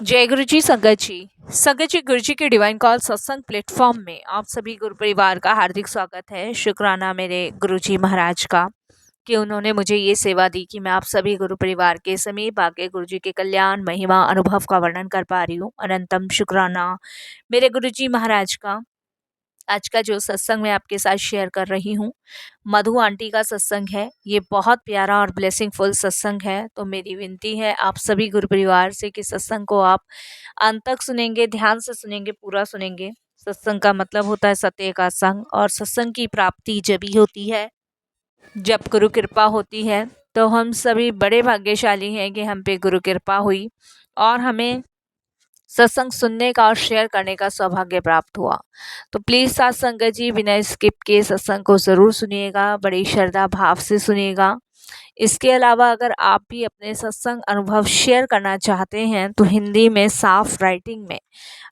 जय गुरु जी संगत जी। संगत जी, गुरु जी के डिवाइन कॉल सत्संग प्लेटफॉर्म में आप सभी गुरु परिवार का हार्दिक स्वागत है। शुक्राना मेरे गुरु जी महाराज का कि उन्होंने मुझे ये सेवा दी कि मैं आप सभी गुरु परिवार के समीप आके गुरु जी के कल्याण महिमा अनुभव का वर्णन कर पा रही हूँ। अनंतम शुक्राना मेरे गुरु जी महाराज का। आज का जो सत्संग मैं आपके साथ शेयर कर रही हूँ, मधु आंटी का सत्संग है। ये बहुत प्यारा और ब्लेसिंगफुल सत्संग है। तो मेरी विनती है आप सभी गुरु परिवार से कि सत्संग को आप अंत तक सुनेंगे, ध्यान से सुनेंगे, पूरा सुनेंगे। सत्संग का मतलब होता है सत्य का संग, और सत्संग की प्राप्ति जब ही होती है जब गुरु कृपा होती है। तो हम सभी बड़े भाग्यशाली हैं कि हम पे गुरु कृपा हुई और हमें सत्संग सुनने का और शेयर करने का सौभाग्य प्राप्त हुआ। तो प्लीज़ साथ संगत जी बिना स्किप के सत्संग को ज़रूर सुनिएगा, बड़ी श्रद्धा भाव से सुनिएगा। इसके अलावा अगर आप भी अपने सत्संग अनुभव शेयर करना चाहते हैं तो हिंदी में साफ राइटिंग में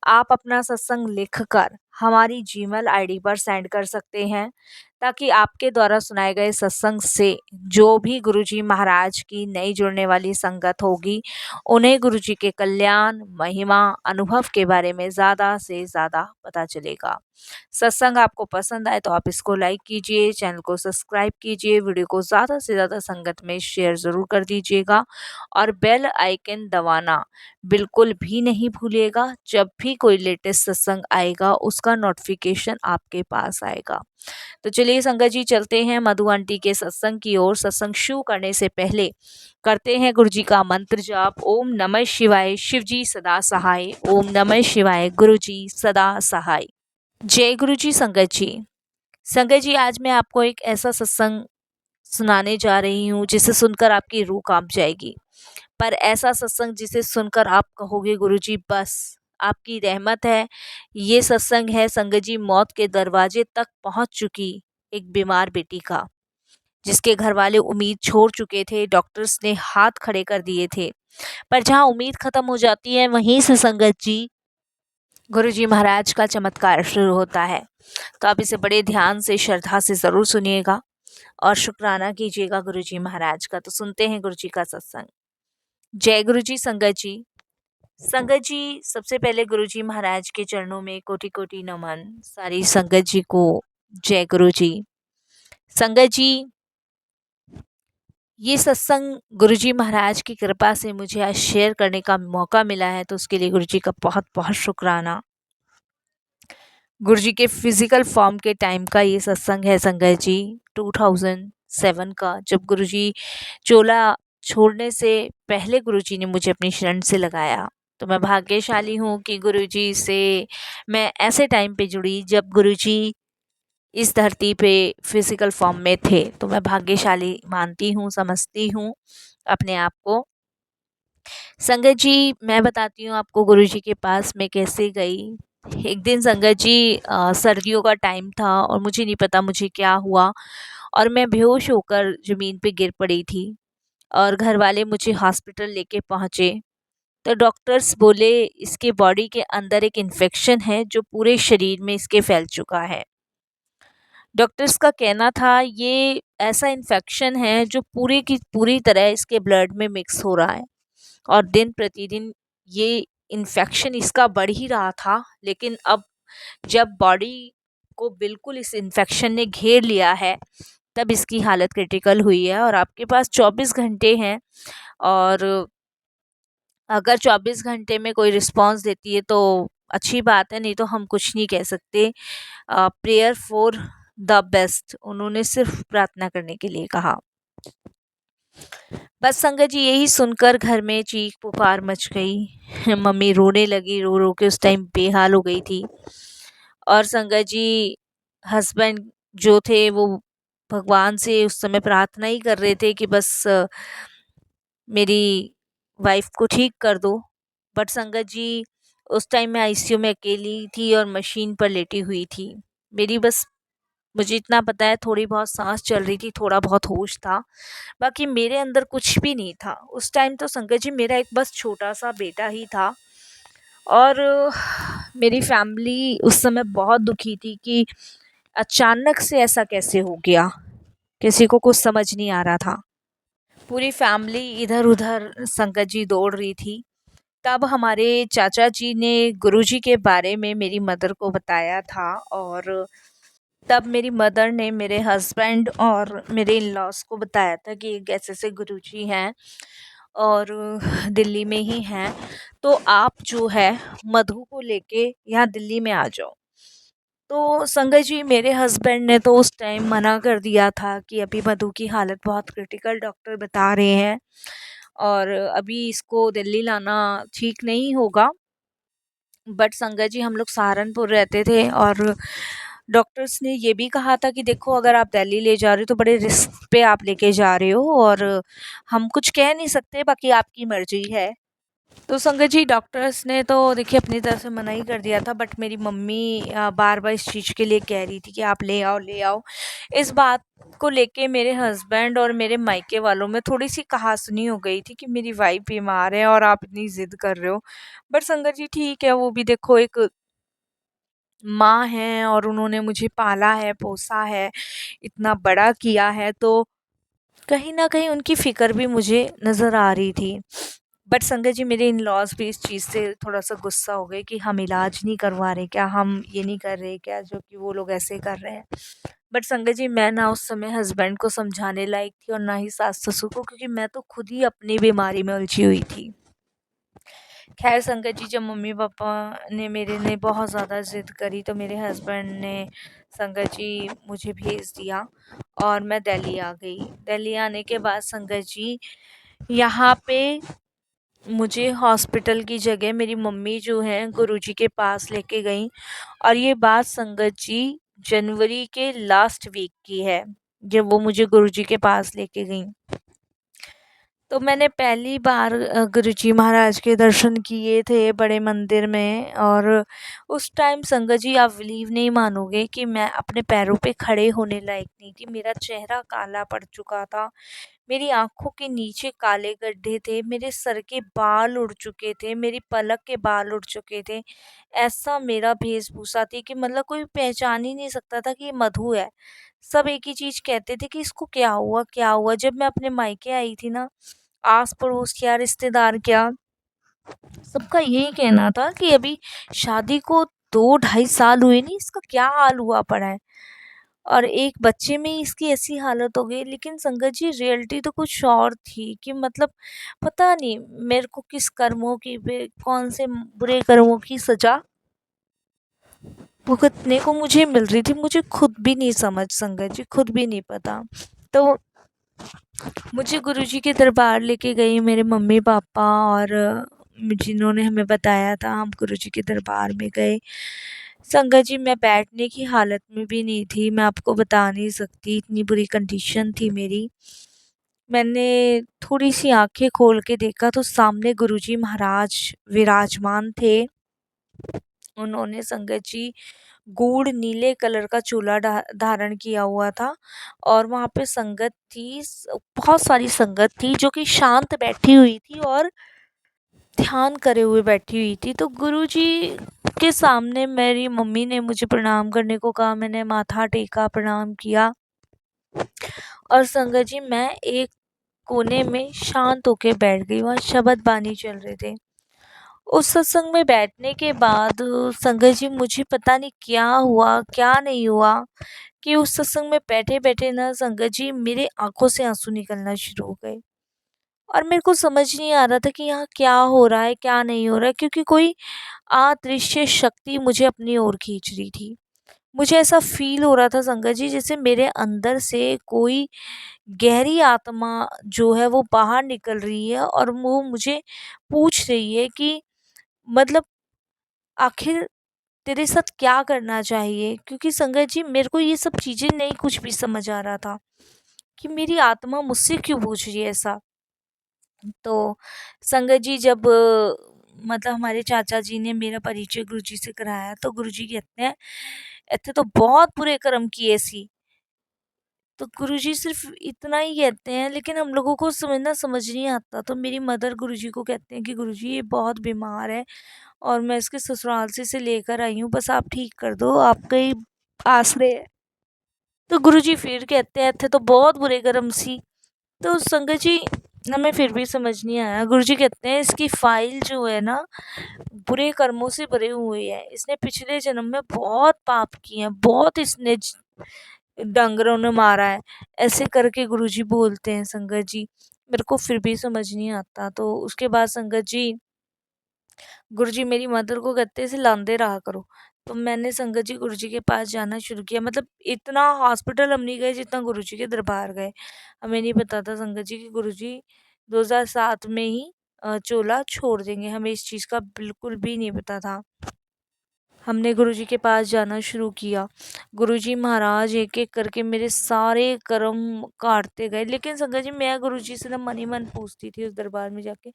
आप अपना सत्संग लिखकर हमारी जीमेल आईडी पर सेंड कर सकते हैं, ताकि आपके द्वारा सुनाए गए सत्संग से जो भी गुरुजी महाराज की नई जुड़ने वाली संगत होगी उन्हें गुरुजी के कल्याण महिमा अनुभव के बारे में ज़्यादा से ज़्यादा पता चलेगा। सत्संग आपको पसंद आए तो आप इसको लाइक कीजिए, चैनल को सब्सक्राइब कीजिए, वीडियो को ज़्यादा से ज़्यादा संगत में शेयर ज़रूर कर दीजिएगा और बेल आइकन दबाना बिल्कुल भी नहीं भूलिएगा। जब भी कोई लेटेस्ट सत्संग आएगा उसका नोटिफिकेशन आपके पास आएगा। तो चलिए संगत जी, चलते हैं मधु आंटी के सत्संग की ओर। सत्संग शुरू करने से पहले करते हैं गुरु जी का मंत्र जाप। ओम नमः शिवाय, शिव जी सदा सहाय। ओम नमः शिवाय, गुरु जी सदा सहाय। जय गुरु जी संगत जी। संगत जी, आज मैं आपको एक ऐसा सत्संग सुनाने जा रही हूँ जिसे सुनकर आपकी रूह कांप जाएगी। पर ऐसा सत्संग जिसे सुनकर आप कहोगे गुरुजी बस आपकी रहमत है। ये सत्संग है संगत जी मौत के दरवाजे तक पहुंच चुकी एक बीमार बेटी का, जिसके घर वाले उम्मीद छोड़ चुके थे। डॉक्टर्स ने हाथ खड़े कर दिए थे, पर जहां उम्मीद खत्म हो जाती है वहीं से संगत जी गुरुजी महाराज का चमत्कार शुरू होता है। तो आप इसे बड़े ध्यान से श्रद्धा से जरूर सुनिएगा और शुक्राना कीजिएगा गुरुजी महाराज का। तो सुनते हैं गुरुजी का सत्संग। जय गुरुजी संगत जी। संगत जी, सबसे पहले गुरुजी महाराज के चरणों में कोटि कोटि नमन। सारी संगत जी को जय गुरु जी। संगत जी, ये सत्संग गुरुजी महाराज की कृपा से मुझे आज शेयर करने का मौका मिला है, तो उसके लिए गुरुजी का बहुत बहुत शुक्राना। गुरुजी के फिजिकल फॉर्म के टाइम का ये सत्संग है संगत जी, 2007 का, जब गुरुजी चोला छोड़ने से पहले गुरुजी ने मुझे अपनी शरण से लगाया। तो मैं भाग्यशाली हूँ कि गुरुजी से मैं ऐसे टाइम पे जुड़ी जब गुरुजी इस धरती पे फिजिकल फॉर्म में थे। तो मैं भाग्यशाली मानती हूँ, समझती हूँ अपने आप को। संगत जी, मैं बताती हूँ आपको गुरुजी के पास मैं कैसे गई। एक दिन संगत जी सर्दियों का टाइम था और मुझे नहीं पता मुझे क्या हुआ और मैं बेहोश होकर ज़मीन पे गिर पड़ी थी और घर वाले मुझे हॉस्पिटल लेके पहुँचे। तो डॉक्टर्स बोले इसके बॉडी के अंदर एक इन्फेक्शन है जो पूरे शरीर में इसके फैल चुका है। डॉक्टर्स का कहना था ये ऐसा इन्फेक्शन है जो पूरी की पूरी तरह इसके ब्लड में मिक्स हो रहा है और दिन प्रतिदिन ये इन्फेक्शन इसका बढ़ ही रहा था। लेकिन अब जब बॉडी को बिल्कुल इस इन्फेक्शन ने घेर लिया है तब इसकी हालत क्रिटिकल हुई है और आपके पास 24 घंटे हैं, और अगर 24 घंटे में कोई रिस्पांस देती है तो अच्छी बात है, नहीं तो हम कुछ नहीं कह सकते। प्रेयर फॉर द बेस्ट, उन्होंने सिर्फ प्रार्थना करने के लिए कहा। बस संगत जी, यही सुनकर घर में चीख पुकार मच गई। मम्मी रोने लगी, रो रो के उस टाइम बेहाल हो गई थी। और संगत जी हस्बैंड जो थे वो भगवान से उस समय प्रार्थना ही कर रहे थे कि बस मेरी वाइफ को ठीक कर दो। बट संगत जी उस टाइम मैं आईसीयू में अकेली थी और मशीन पर लेटी हुई थी। मेरी बस, मुझे इतना पता है, थोड़ी बहुत सांस चल रही थी, थोड़ा बहुत होश था, बाकी मेरे अंदर कुछ भी नहीं था उस टाइम। तो संगत जी मेरा एक बस छोटा सा बेटा ही था और मेरी फैमिली उस समय बहुत दुखी थी कि अचानक से ऐसा कैसे हो गया, किसी को कुछ समझ नहीं आ रहा था। पूरी फैमिली इधर उधर संगत जी दौड़ रही थी तब हमारे चाचा जी ने गुरुजी के बारे में मेरी मदर को बताया था, और तब मेरी मदर ने मेरे हस्बैंड और मेरे इन लॉज को बताया था कि एक ऐसे गुरुजी हैं और दिल्ली में ही हैं, तो आप जो है मधु को लेके यहाँ दिल्ली में आ जाओ। तो संगत जी, मेरे हस्बैंड ने तो उस टाइम मना कर दिया था कि अभी मधु की हालत बहुत क्रिटिकल डॉक्टर बता रहे हैं और अभी इसको दिल्ली लाना ठीक नहीं होगा। बट संगत जी, हम लोग सहारनपुर रहते थे और डॉक्टर्स ने ये भी कहा था कि देखो, अगर आप दिल्ली ले जा रहे हो तो बड़े रिस्क पे आप लेके जा रहे हो और हम कुछ कह नहीं सकते, बाकी आपकी मर्जी है। तो संगत जी, डॉक्टर्स ने तो देखिए अपनी तरफ से मना ही कर दिया था, बट मेरी मम्मी बार बार इस चीज़ के लिए कह रही थी कि आप ले आओ ले आओ। इस बात को लेके मेरे हस्बैंड और मेरे मायके वालों में थोड़ी सी कहासुनी हो गई थी कि मेरी वाइफ बीमार है और आप इतनी ज़िद कर रहे हो। बट संगत जी, ठीक है, वो भी देखो एक माँ है और उन्होंने मुझे पाला है, पोसा है, इतना बड़ा किया है, तो कहीं न कहीं उनकी फ़िक्र भी मुझे नज़र आ रही थी। बट संगत जी, मेरे इन-लॉज़ भी इस चीज़ से थोड़ा-सा गुस्सा हो गए कि हम इलाज नहीं करवा रहे क्या? हम ये नहीं कर रहे क्या? जो कि वो लोग ऐसे कर रहे हैं। बट संगत जी, मैं ना उस समय हस्बैंड को समझाने लायक थी और ना ही सास-ससुर को, क्योंकि मैं तो खुद ही अपनी बीमारी में उलझी हुई थी। ख़ैर संगत जी, जब मम्मी-पापा ने मेरे ने बहुत ज़्यादा ज़िद करी तो मेरे हस्बैंड ने संगत जी मुझे भेज दिया और मैं दिल्ली आ गई। दिल्ली आने के बाद संगत जी, यहाँ पे मुझे हॉस्पिटल की जगह मेरी मम्मी जो हैं गुरुजी के पास लेके गईं, और ये बात संगत जी जनवरी के लास्ट वीक की है, जब वो मुझे गुरुजी के पास लेके गईं। तो मैंने पहली बार गुरुजी महाराज के दर्शन किए थे बड़े मंदिर में, और उस टाइम संगत जी, आप बिलीव नहीं मानोगे कि मैं अपने पैरों पे खड़े होने लायक नहीं थी। मेरा चेहरा काला पड़ चुका था, मेरी आँखों के नीचे काले गड्ढे थे, मेरे सर के बाल उड़ चुके थे, मेरी पलक के बाल उड़ चुके थे। ऐसा मेरा वेशभूषा थी कि मतलब कोई पहचान ही नहीं सकता था कि ये मधु है। सब एक ही चीज़ कहते थे कि इसको क्या हुआ, क्या हुआ? जब मैं अपने मायके आई थी ना, आस-पड़ोस क्या, रिश्तेदार क्या, सबका यही कहना था कि अभी शादी को 2 ढाई साल हुए नहीं, इसका क्या हाल हुआ पड़ा है। और एक बच्चे में ही इसकी ऐसी हालत हो गई। लेकिन संगत जी, रियलिटी तो कुछ और थी कि मतलब पता नहीं मेरे को किस कर्मों की कौन से बुरे कर्मों की सजा भुगतने को मुझे मिल रही थी, मुझे खुद भी नहीं समझ संगत जी, खुद भी नहीं पता। तो मुझे गुरुजी के दरबार लेके गई मेरे मम्मी पापा, और जिन्होंने हमें बताया था, हम गुरुजी के दरबार में गए। संगत जी, मैं बैठने की हालत में भी नहीं थी, मैं आपको बता नहीं सकती, इतनी बुरी कंडीशन थी मेरी। मैंने थोड़ी सी आंखें खोल के देखा तो सामने गुरुजी महाराज विराजमान थे। उन्होंने संगत जी गूढ़ नीले कलर का चोला धारण किया हुआ था, और वहाँ पे संगत थी, बहुत सारी संगत थी जो कि शांत बैठी हुई थी और ध्यान करे हुए बैठी हुई थी। तो गुरुजी के सामने मेरी मम्मी ने मुझे प्रणाम करने को कहा, मैंने माथा टेका, प्रणाम किया, और संगत जी मैं एक कोने में शांत होके बैठ गई। वहाँ शबद बानी चल रहे थे। उस सत्संग में बैठने के बाद संगत जी, मुझे पता नहीं क्या हुआ क्या नहीं हुआ, कि उस सत्संग में बैठे बैठे ना संगत जी मेरे आंखों से आंसू निकलना शुरू हो गए, और मेरे को समझ नहीं आ रहा था कि यहाँ क्या हो रहा है क्या नहीं हो रहा है, क्योंकि कोई अदृश्य शक्ति मुझे अपनी ओर खींच रही थी। मुझे ऐसा फील हो रहा था संगत जी, जैसे मेरे अंदर से कोई गहरी आत्मा जो है वो बाहर निकल रही है और वो मुझे पूछ रही है कि मतलब आखिर तेरे साथ क्या करना चाहिए। क्योंकि संगत जी, मेरे को ये सब चीज़ें नहीं कुछ भी समझ आ रहा था कि मेरी आत्मा मुझसे क्यों पूछ रही है ऐसा। तो संगत जी, जब मतलब हमारे चाचा जी ने मेरा परिचय गुरुजी से कराया तो गुरुजी कहते हैं, "इत्थे तो बहुत बुरे कर्म किए सी।" तो गुरुजी सिर्फ इतना ही कहते हैं, लेकिन हम लोगों को समझना समझ नहीं आता। तो मेरी मदर गुरुजी को कहते हैं कि गुरुजी ये बहुत बीमार है और मैं इसके ससुराल से इसे लेकर आई हूँ, बस आप ठीक कर दो, आपका ही आसरे है। तो गुरुजी फिर कहते हैं, इत्थे तो बहुत बुरे कर्म सी। तो संगत जी, हमें फिर भी समझ नहीं आया। गुरुजी कहते हैं इसकी फाइल जो है ना बुरे कर्मों से भरी हुई है, इसने पिछले जन्म में बहुत पाप किए हैं, बहुत इसने डांगरों ने मारा है, ऐसे करके गुरुजी बोलते हैं संगत जी। मेरे को फिर भी समझ नहीं आता। तो उसके बाद संगत जी गुरुजी मेरी मदर को कहते से लांदे रहा करो। तो मैंने संगत जी गुरुजी के पास जाना शुरू किया। मतलब इतना हॉस्पिटल हम नहीं गए जितना गुरुजी के दरबार गए। हमें नहीं पता था संगत जी कि गुरुजी 2007 में ही चोला छोड़ देंगे। हमें इस चीज़ का बिल्कुल भी नहीं पता था। हमने गुरुजी के पास जाना शुरू किया। गुरुजी महाराज एक-एक करके मेरे सारे कर्म काटते गए। लेकिन संगत जी मैं गुरुजी से ना मन ही मन पूछती थी उस दरबार में जाके,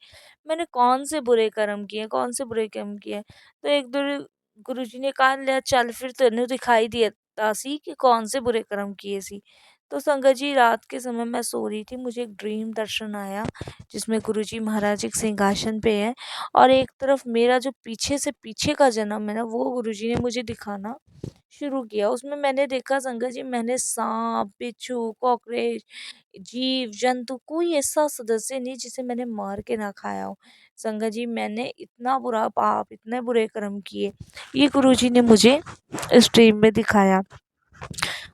मैंने कौन से बुरे कर्म किए, कौन से बुरे कर्म किए? तो एक दिन गुरुजी ने कहा ले चल फिर तेनू दिखाई देता सी कि कौन से बुरे कर्म किए सी। तो संगत जी रात के समय मैं सो रही थी, मुझे एक ड्रीम दर्शन आया जिसमें गुरुजी महाराज एक सिंहासन पे है और एक तरफ मेरा जो पीछे से पीछे का जन्म है ना वो गुरुजी ने मुझे दिखाना शुरू किया। उसमें मैंने देखा संगत जी, मैंने सांप, बिच्छू, कॉकरोच, जीव जंतु कोई ऐसा सदस्य नहीं जिसे मैंने मार के ना खाया हो। संगत जी मैंने इतना बुरा पाप, इतने बुरे कर्म किए, ये गुरुजी ने मुझे इस ड्रीम में दिखाया।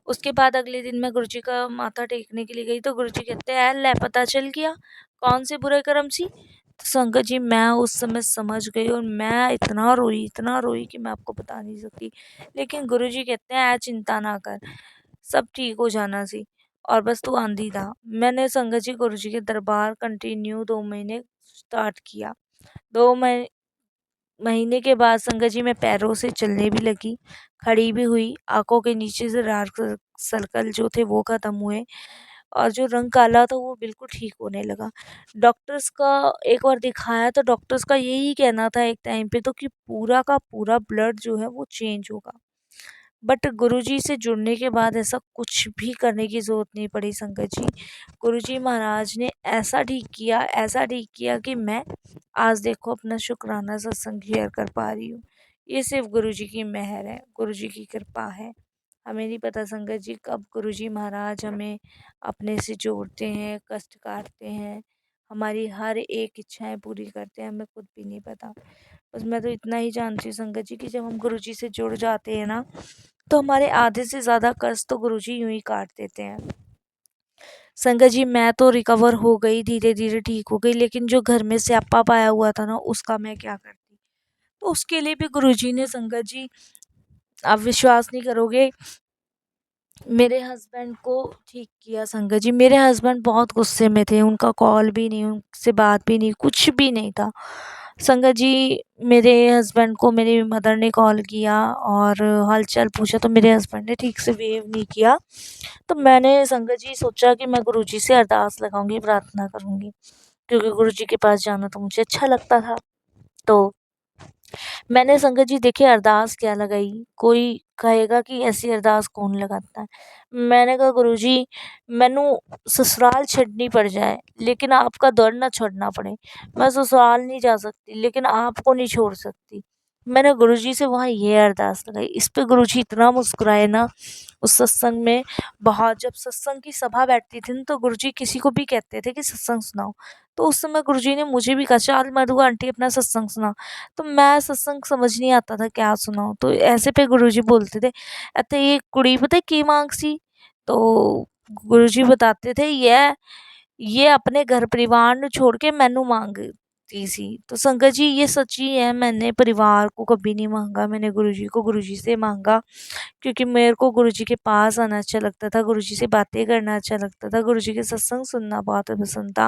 उसके बाद अगले दिन मैं गुरुजी का माथा टेकने के लिए गई तो गुरुजी कहते हैं ले पता चल गया कौन से बुरे कर्म सी। तो संगत जी मैं उस समय समझ गई और मैं इतना रोई कि मैं आपको बता नहीं सकती। लेकिन गुरुजी कहते हैं चिंता ना कर, सब ठीक हो जाना सी और बस तू आंधी था। मैंने संगत जी गुरुजी के दरबार कंटिन्यू 2 महीने स्टार्ट किया। 2 महीने के बाद संगत जी मैं पैरों से चलने भी लगी, खड़ी भी हुई, आंखों के नीचे से डार्क सर्कल जो थे वो खत्म हुए और जो रंग काला था वो बिल्कुल ठीक होने लगा। डॉक्टर्स का एक बार दिखाया तो डॉक्टर्स का यही कहना था एक टाइम पे तो कि पूरा का पूरा ब्लड जो है वो चेंज होगा। बट गुरुजी से जुड़ने के बाद ऐसा कुछ भी करने की ज़रूरत नहीं पड़ी संगत जी। गुरुजी महाराज ने ऐसा ठीक किया कि मैं आज देखो अपना शुक्राना सत्संग शेयर कर पा रही हूँ। ये सिर्फ गुरुजी की मेहर है, गुरुजी की कृपा है। हमें नहीं पता संगत जी कब गुरुजी महाराज हमें अपने से जोड़ते हैं, कष्ट काटते हैं, हमारी हर एक इच्छाएं पूरी करते हैं, हमें खुद भी नहीं पता। बस मैं तो इतना ही जानती हूँ संगत जी कि जब हम गुरुजी से जुड़ जाते हैं ना तो हमारे आधे से ज़्यादा कष्ट तो गुरुजी यूं ही काट देते हैं। संगत जी मैं तो रिकवर हो गई, धीरे धीरे ठीक हो गई, लेकिन जो घर में स्यापा पाया हुआ था ना उसका मैं क्या करती। तो उसके लिए भी गुरुजी ने संगत जी, आप विश्वास नहीं करोगे, मेरे हस्बैंड को ठीक किया संगत जी। मेरे हस्बैंड बहुत गुस्से में थे, उनका कॉल भी नहीं, उनसे बात भी नहीं, कुछ भी नहीं था संगत जी। मेरे हस्बैंड को मेरी मदर ने कॉल किया और हालचाल पूछा तो मेरे हस्बैंड ने ठीक से वेव नहीं किया। तो मैंने संगत जी सोचा कि मैं गुरुजी से अरदास लगाऊंगी, प्रार्थना करूंगी, क्योंकि गुरुजी के पास जाना तो मुझे अच्छा लगता था। तो मैंने संगत जी देखिए अरदास क्या लगाई, कोई कहेगा कि ऐसी अरदास कौन लगाता है। मैंने कहा गुरुजी मैनू ससुराल छड्डनी पड़ जाए लेकिन आपका दर ना छोड़ना पड़े। मैं ससुराल नहीं जा सकती लेकिन आपको नहीं छोड़ सकती। मैंने गुरुजी से वहाँ ये अरदास लगाई। इस पे गुरुजी इतना मुस्कुराए ना उस सत्संग में। बहुत जब सत्संग की सभा बैठती थी ना तो गुरुजी किसी को भी कहते थे कि सत्संग सुनाओ। तो उस समय गुरुजी ने मुझे भी कहा चल मधु आंटी अपना सत्संग सुना। तो मैं सत्संग समझ नहीं आता था क्या सुनाऊं। तो ऐसे पे गुरुजी बोलते थे अते ये कुड़ी पता है की मांग सी। तो गुरुजी बताते थे ये अपने घर परिवार नु छोड़ के मैनू मांगती सी। तो संगत जी ये सच्ची है, मैंने परिवार को कभी नहीं मांगा, मैंने गुरुजी को गुरुजी से मांगा। क्योंकि मेरे को गुरुजी के पास आना अच्छा लगता था, गुरुजी से बातें करना अच्छा लगता था, गुरुजी के सत्संग सुनना बहुत पसंद था,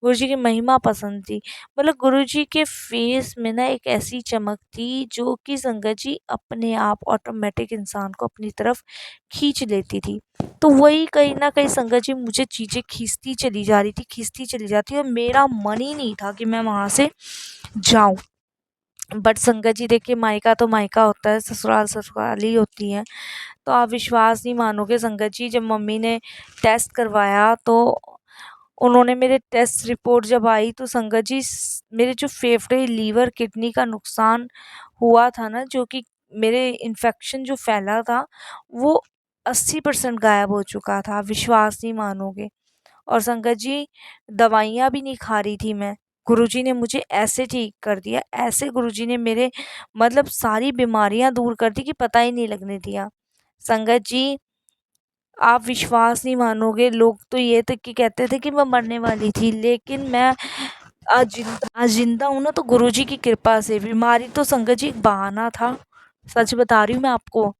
गुरुजी की महिमा पसंद थी। मतलब गुरुजी के फेस में ना एक ऐसी चमक थी जो कि संगत जी अपने आप ऑटोमेटिक इंसान को अपनी तरफ खींच लेती थी। तो वही कहीं न कहीं संगत जी मुझे चीज़ें खींचती चली जा रही थी, खींचती चली जाती और मेरा मन ही नहीं था कि मैं वहाँ से जाऊँ। बट संगत जी देखिए मायका तो मायका होता है, ससुराल ससुराल ही होती है। तो आप विश्वास नहीं मानोगे संगत जी, जब मम्मी ने टेस्ट करवाया तो उन्होंने मेरे टेस्ट रिपोर्ट जब आई तो संगत जी मेरे जो फेफड़े, लीवर, किडनी का नुकसान हुआ था ना, जो कि मेरे इन्फेक्शन जो फैला था वो 80% गायब हो चुका था। आप विश्वास नहीं मानोगे। और संगत जी दवाइयाँ भी नहीं खा रही थी मैं। गुरुजी ने मुझे ऐसे ठीक कर दिया, ऐसे गुरुजी ने मेरे मतलब सारी बीमारियाँ दूर कर दी कि पता ही नहीं लगने दिया। संगत जी आप विश्वास नहीं मानोगे, लोग तो ये तक कि कहते थे कि मैं मरने वाली थी, लेकिन मैं आज जिंदा हूँ ना तो गुरुजी की कृपा से। बीमारी तो संगत जी एक बहाना था, सच बता रही हूँ मैं आपको।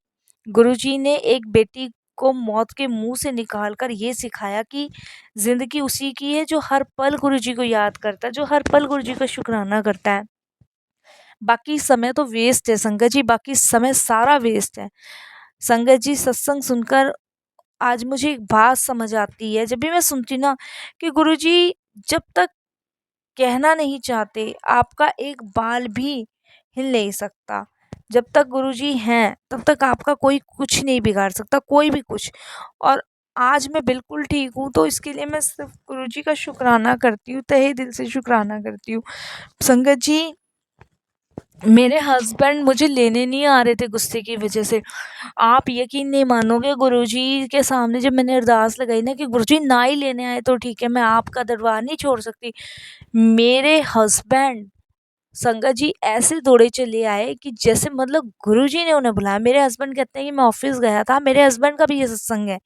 गुरुजी ने एक बेटी को मौत के मुंह से निकाल कर ये सिखाया कि जिंदगी उसी की है जो हर पल गुरुजी को याद करता है, जो हर पल गुरुजी का शुक्राना करता है। बाकी समय तो वेस्ट है संगत जी, बाकी समय सारा वेस्ट है। संगत जी सत्संग सुनकर आज मुझे एक बात समझ आती है, जब भी मैं सुनती हूँ ना कि गुरुजी जब तक कहना नहीं चाहते आपका एक बाल भी हिल नहीं सकता। जब तक गुरुजी हैं तब तक आपका कोई कुछ नहीं बिगाड़ सकता, कोई भी कुछ। और आज मैं बिल्कुल ठीक हूँ तो इसके लिए मैं सिर्फ गुरुजी का शुक्राना करती हूँ, तहे दिल से शुक्राना करती हूँ। संगत जी मेरे हस्बैंड मुझे लेने नहीं आ रहे थे गुस्से की वजह से। आप यकीन नहीं मानोगे, गुरुजी के सामने जब मैंने अरदास लगाई ना कि गुरुजी ना ही लेने आए तो ठीक है, मैं आपका दरबार नहीं छोड़ सकती। मेरे हस्बैंड संगत जी ऐसे दौड़े चले आए कि जैसे मतलब गुरुजी ने उन्हें बुलाया। मेरे हस्बैंड कहते हैं कि मैं ऑफिस गया था, मेरे हस्बैंड का भी ये सत्संग है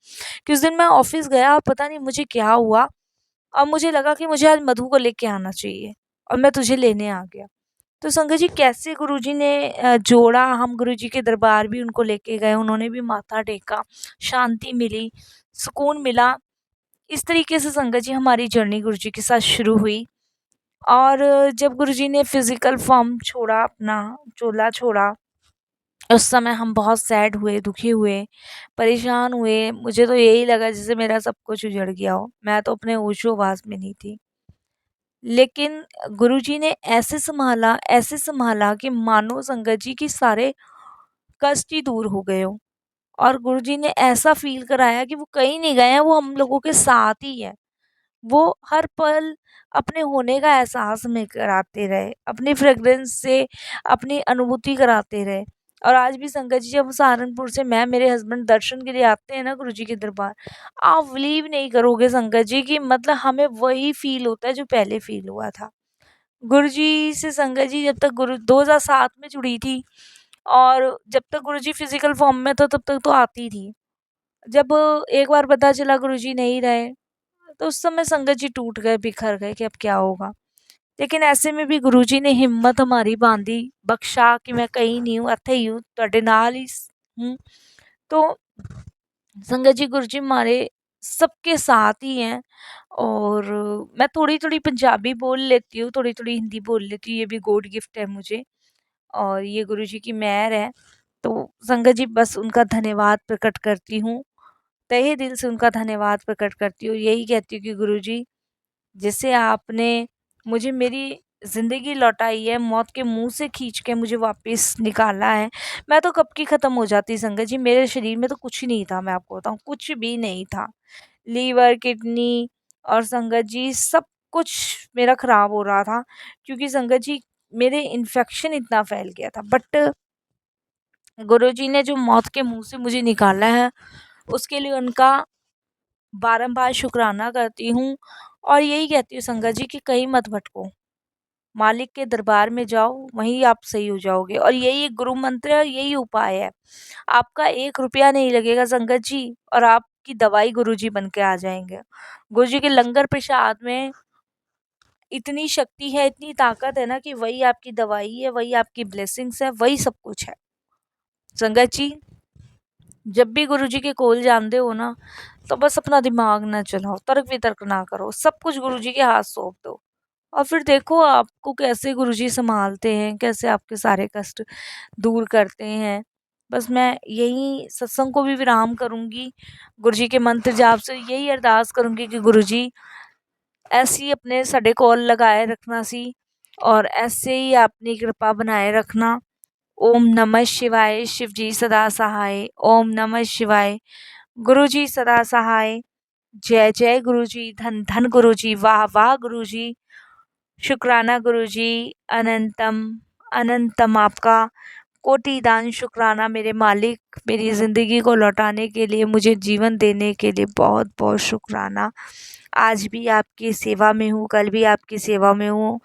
कि उस दिन मैं ऑफिस गया और पता नहीं मुझे क्या हुआ और मुझे लगा कि मुझे आज मधु को लेके आना चाहिए और मैं तुझे लेने आ गया। तो संगत जी कैसे गुरुजी ने जोड़ा, हम गुरुजी के दरबार भी उनको लेके गए, उन्होंने भी माथा टेका, शांति मिली, सुकून मिला। इस तरीके से संगत जी हमारी जर्नी गुरुजी के साथ शुरू हुई। और जब गुरुजी ने फिजिकल फॉर्म छोड़ा, अपना चोला छोड़ा, उस समय हम बहुत सैड हुए, दुखी हुए, परेशान हुए। मुझे तो यही लगा जैसे मेरा सब कुछ उजड़ गया हो, मैं तो अपने होशो-हवास में नहीं थी। लेकिन गुरुजी ने ऐसे संभाला कि मानो संगत जी की सारे कष्ट ही दूर हो गए हों। और गुरुजी ने ऐसा फ़ील कराया कि वो कहीं नहीं गए हैं, वो हम लोगों के साथ ही हैं। वो हर पल अपने होने का एहसास हमें कराते रहे, अपनी फ्रेग्रेंस से अपनी अनुभूति कराते रहे। और आज भी संगत जी जब सहारनपुर से मैं मेरे हस्बैंड दर्शन के लिए आते हैं ना गुरुजी के दरबार, आप बिलीव नहीं करोगे संगत जी कि मतलब हमें वही फ़ील होता है जो पहले फ़ील हुआ था। गुरुजी से संगत जी जब तक गुरु 2007 में जुड़ी थी और जब तक गुरुजी फिज़िकल फ़ॉर्म में था तब तक तो आती थी। जब एक बार पता चला गुरुजी नहीं रहे, तो उस समय संगत जी टूट गए, बिखर गए कि अब क्या होगा। लेकिन ऐसे में भी गुरुजी ने हिम्मत हमारी बांधी, बख्शा कि मैं कहीं नहीं हूँ, ਇੱਥੇ ही हूँ, ਤੁਹਾਡੇ ਨਾਲ ही हूँ। तो संगत जी गुरुजी हमारे सबके साथ ही हैं। और मैं थोड़ी-थोड़ी पंजाबी बोल लेती हूँ, थोड़ी-थोड़ी हिंदी बोल लेती हूँ, ये भी गॉड गिफ्ट है मुझे और ये गुरुजी की मेहर है। तो संगत जी बस उनका धन्यवाद प्रकट करती हूँ, तहे दिल से उनका धन्यवाद प्रकट करती हूँ। यही कहती हूँ कि गुरुजी जिससे आपने मुझे मेरी ज़िंदगी लौटाई है, मौत के मुँह से खींच के मुझे वापस निकाला है। मैं तो कब की ख़त्म हो जाती संगत जी, मेरे शरीर में तो कुछ नहीं था, मैं आपको बताऊँ, कुछ भी नहीं था। लीवर, किडनी और संगत जी सब कुछ मेरा ख़राब हो रहा था क्योंकि संगत जी मेरे इन्फेक्शन इतना फैल गया था। बट गुरुजी ने जो मौत के मुँह से मुझे निकाला है, उसके लिए उनका बारंबार शुक्राना करती हूँ। और यही कहती हूँ संगत जी कि कहीं मत भटको, मालिक के दरबार में जाओ, वहीं आप सही हो जाओगे। और यही एक गुरु मंत्र है और यही उपाय है। आपका 1 रुपया नहीं लगेगा संगत जी और आपकी दवाई गुरुजी बन के आ जाएँगे। गुरुजी के लंगर प्रसाद में इतनी शक्ति है, इतनी ताकत है ना कि वही आपकी दवाई है, वही आपकी ब्लेसिंग्स है, वही सब कुछ है। संगत जी जब भी गुरुजी के कोल जांदे हो ना, तो बस अपना दिमाग ना चलाओ, तर्क-वितर्क ना करो, सब कुछ गुरुजी के हाथ सौंप दो। और फिर देखो आपको कैसे गुरुजी सँभालते हैं, कैसे आपके सारे कष्ट दूर करते हैं। बस मैं यहीं सत्संग को भी विराम करूँगी, गुरुजी के मंत्र जाप से यही अरदास करूँगी कि गुरुजी ऐसे ही अपने साडे कोल लगाए रखना सी और ऐसे ही अपनी कृपा बनाए रखना। ओम नमः शिवाय, शिव जी सदा सहाय। ओम नमः शिवाय, गुरु जी सदा सहाय। जय जय गुरु जी, धन धन गुरु जी, वाह वाह गुरु जी, शुक्राना गुरु जी, अनंतम अनंतम आपका कोटि दान शुक्राना मेरे मालिक, मेरी ज़िंदगी को लौटाने के लिए, मुझे जीवन देने के लिए बहुत बहुत शुक्राना। आज भी आपकी सेवा में हूँ, कल भी आपकी सेवा में हूँ,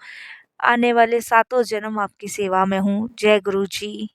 आने वाले सातों जन्म आपकी सेवा में हूँ। जय गुरु जी।